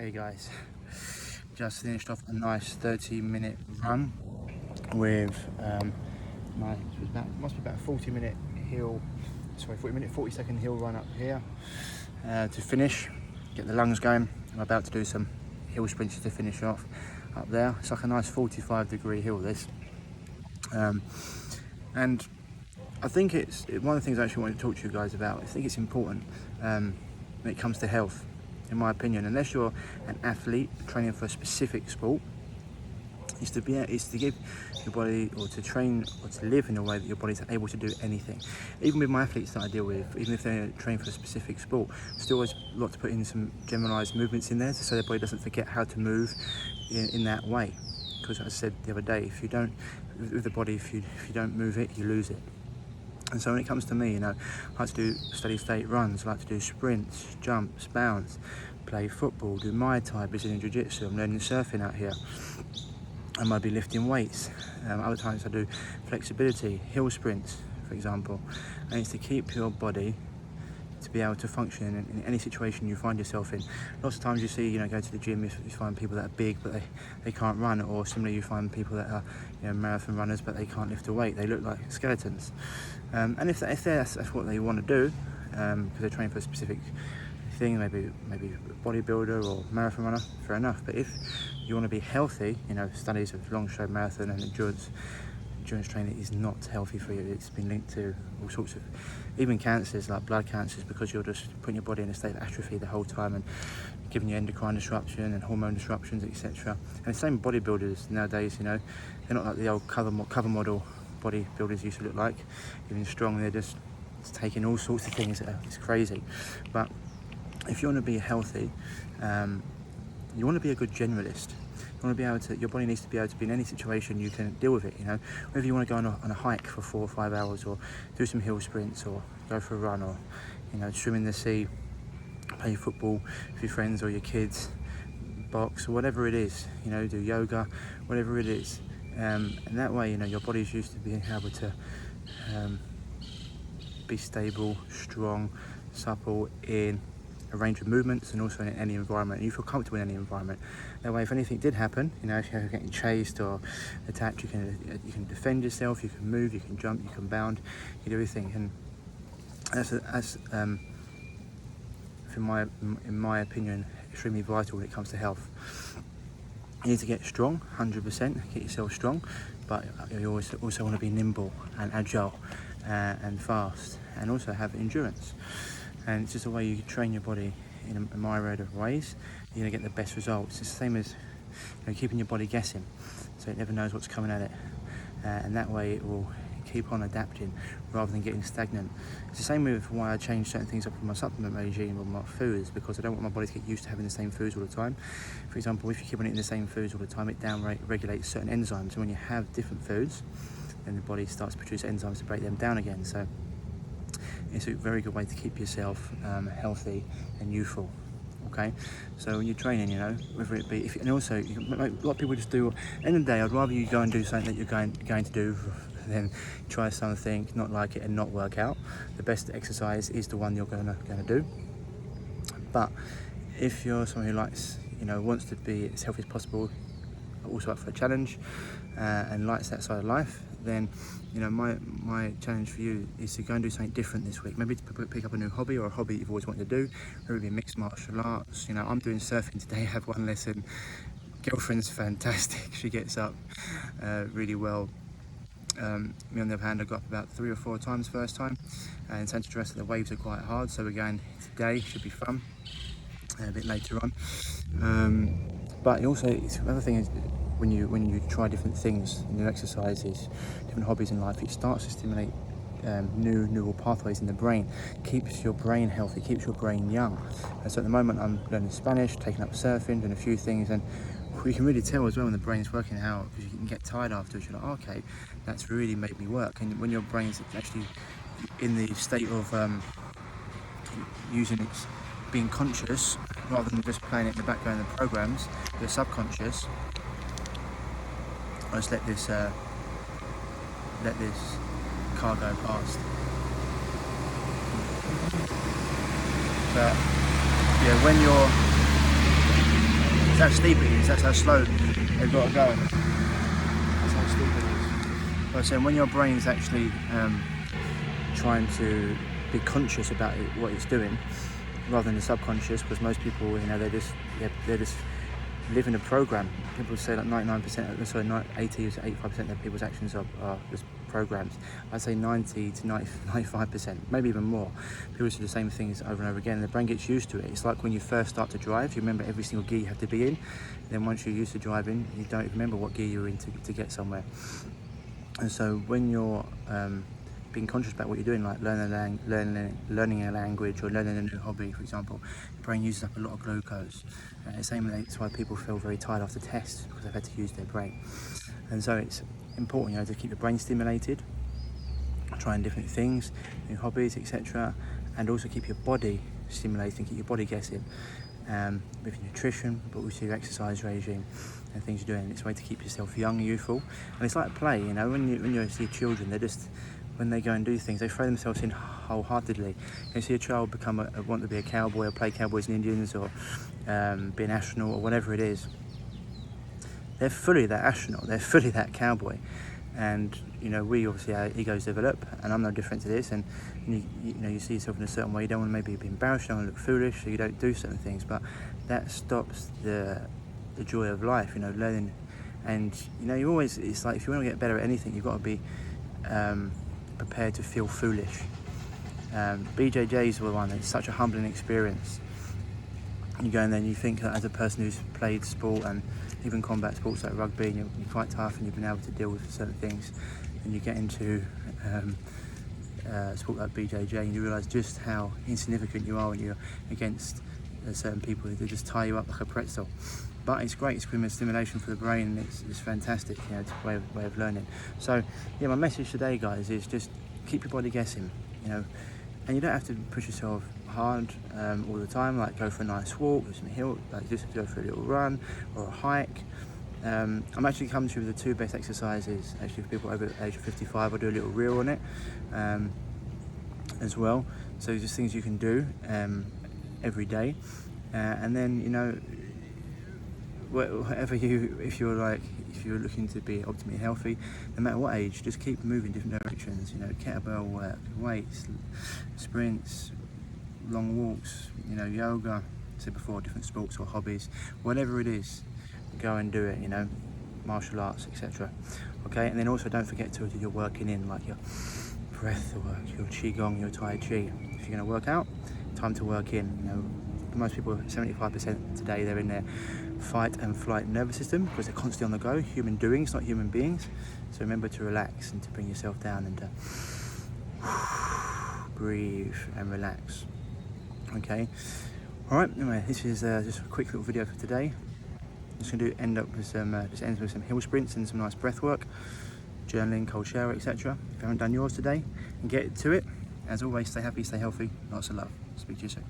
Hey guys, just finished off a nice 30-minute run with must be about a 40-second hill run up here to finish, get the lungs going. I'm about to do some hill sprints to finish off up there. It's like a nice 45-degree hill this, and I think it's one of the things I actually want to talk to you guys about. I think it's important when it comes to health, in my opinion. Unless you're an athlete training for a specific sport, is to give your body, or to train or to live in a way that your body's able to do anything. Even with my athletes that I deal with, even if they're trained for a specific sport, still always like to put in some generalized movements in there so their body doesn't forget how to move in that way. Because as I said the other day, if you don't move it, you lose it. And so when it comes to me, I like to do steady state runs, I like to do sprints, jumps, bounds, play football, do Muay Thai, Brazilian Jiu-Jitsu. I'm learning surfing out here. I might be lifting weights. Other times I do flexibility, hill sprints, for example. And it's to keep your body to be able to function in any situation you find yourself in. Lots of times you see, go to the gym, you find people that are big but they can't run, or similarly you find people that are marathon runners but they can't lift a weight. They look like skeletons. And if that's what they want to do, because they're trained for a specific thing, maybe a bodybuilder or marathon runner, fair enough. But if you want to be healthy, studies of long show marathon and endurance training is not healthy for you. It's been linked to all sorts of, even cancers like blood cancers, because you're just putting your body in a state of atrophy the whole time and giving you endocrine disruption and hormone disruptions, etc. And the same bodybuilders nowadays, they're not like the old cover model bodybuilders used to look like, even strong. They're just taking all sorts of things. It's crazy. But if you want to be healthy, you want to be a good generalist. You want to be able to, your body needs to be able to be in any situation you can deal with it, Whether you want to go on a hike for 4 or 5 hours, or do some hill sprints, or go for a run, or, swim in the sea, play football with your friends or your kids, box, or whatever it is, do yoga, whatever it is. And that way, your body's used to being able to be stable, strong, supple in a range of movements, and also in any environment. And you feel comfortable in any environment. That way, if anything did happen, if you're getting chased or attacked, you can defend yourself, you can move, you can jump, you can bound, you can do everything. And that's in my opinion, extremely vital when it comes to health. You need to get strong, 100%, get yourself strong, but you also want to be nimble and agile and fast, and also have endurance. And it's just a way you train your body in a myriad of ways. You're going to get the best results. It's the same as keeping your body guessing, so it never knows what's coming at it. And that way it will keep on adapting rather than getting stagnant. It's the same with why I change certain things up in my supplement regime or my foods, because I don't want my body to get used to having the same foods all the time. For example, if you keep on eating the same foods all the time, it down-regulates certain enzymes. And when you have different foods, then the body starts to produce enzymes to break them down again. So it's a very good way to keep yourself healthy and youthful. Okay, so when you're training, whether it be, a lot of people just do. At the end of the day, I'd rather you go and do something that you're going to do than try something, not like it, and not work out. The best exercise is the one you're going to do. But if you're someone who likes, wants to be as healthy as possible, also up for a challenge, and likes that side of life, then my challenge for you is to go and do something different this week. Maybe to pick up a new hobby, or a hobby you've always wanted to do. Maybe it be mixed martial arts. I'm doing surfing today. I have one lesson. Girlfriend's fantastic. She gets up really well. Me on the other hand, I got up about 3 or 4 times first time, and tend to stress that the waves are quite hard. So we're going today. Should be fun. A bit later on. But also, another thing is, when you try different things, new exercises, different hobbies in life, it starts to stimulate new neural pathways in the brain, keeps your brain healthy, keeps your brain young. And so at the moment I'm learning Spanish, taking up surfing, doing a few things, and you can really tell as well when the brain's working out, because you can get tired afterwards. You're like, okay, that's really made me work. And when your brain's actually in the state of being conscious, rather than just playing it in the background of the programs, the subconscious, I just let this car go past. But yeah, when you're That's how steep it is, that's how slow they've got to go. That's how steep it is. But so when your brain's actually trying to be conscious about what it's doing, rather than the subconscious, because most people, you know, they just live in a program. People say like 99%, sorry, 80 to 85% of people's actions are just programs. I'd say 90 to 95%, maybe even more. People do the same things over and over again, and the brain gets used to it. It's like when you first start to drive, you remember every single gear you have to be in. Then once you're used to driving, you don't remember what gear you're in to get somewhere. And so when you're being conscious about what you're doing, like learning a language or learning a new hobby, for example, your brain uses up a lot of glucose. The same way, that's why people feel very tired after tests, because they've had to use their brain. And so it's important, you know, to keep your brain stimulated, trying different things, new hobbies, etc., and also keep your body stimulated and keep your body guessing with your nutrition, but also your exercise regime and things you're doing. It's a way to keep yourself young, youthful, and it's like play. You know, when you see children, they're just, when they go and do things, they throw themselves in wholeheartedly. You see a child want to be a cowboy or play cowboys and Indians or be an astronaut or whatever it is. They're fully that astronaut, they're fully that cowboy. And you know, we obviously, our egos develop, and I'm no different to this, and you know, you see yourself in a certain way, you don't want to maybe be embarrassed, you don't want to look foolish, so you don't do certain things, but that stops the joy of life, you know, learning. And you know, you always, it's like, if you want to get better at anything, you've got to be prepared to feel foolish. BJJ's the one, it's such a humbling experience. You go in there and you think that as a person who's played sport, and even combat sports like rugby, and you're quite tough and you've been able to deal with certain things, and you get into sport like BJJ and you realise just how insignificant you are when you're against certain people. They just tie you up like a pretzel. But it's great, it's stimulation for the brain, and it's fantastic, you know, it's a way of learning. So yeah, my message today, guys, is just keep your body guessing, you know, and you don't have to push yourself hard all the time, like go for a nice walk, do some hill, like just go for a little run or a hike. I'm actually coming to you with the 2 best exercises, actually, for people over the age of 55. I'll do a little reel on it as well. So just things you can do every day, and then, you know, whatever if you're looking to be optimally healthy, no matter what age, just keep moving different directions. You know, kettlebell work, weights, sprints, long walks, you know, yoga, I said before, different sports or hobbies, whatever it is, go and do it, you know, martial arts, etc. Okay, and then also don't forget to do your working in, like your breath work, your qigong, your tai chi. If you're going to work out, time to work in. You know, most people, 75% today, they're in their fight and flight nervous system because they're constantly on the go. Human doings, not human beings. So remember to relax and to bring yourself down and to breathe and relax. Okay. All right. Anyway, this is just a quick little video for today. Just going to end with some hill sprints and some nice breath work, journaling, cold shower, etc. If you haven't done yours today, and get to it. As always, stay happy, stay healthy. Lots of love. Speak to you soon.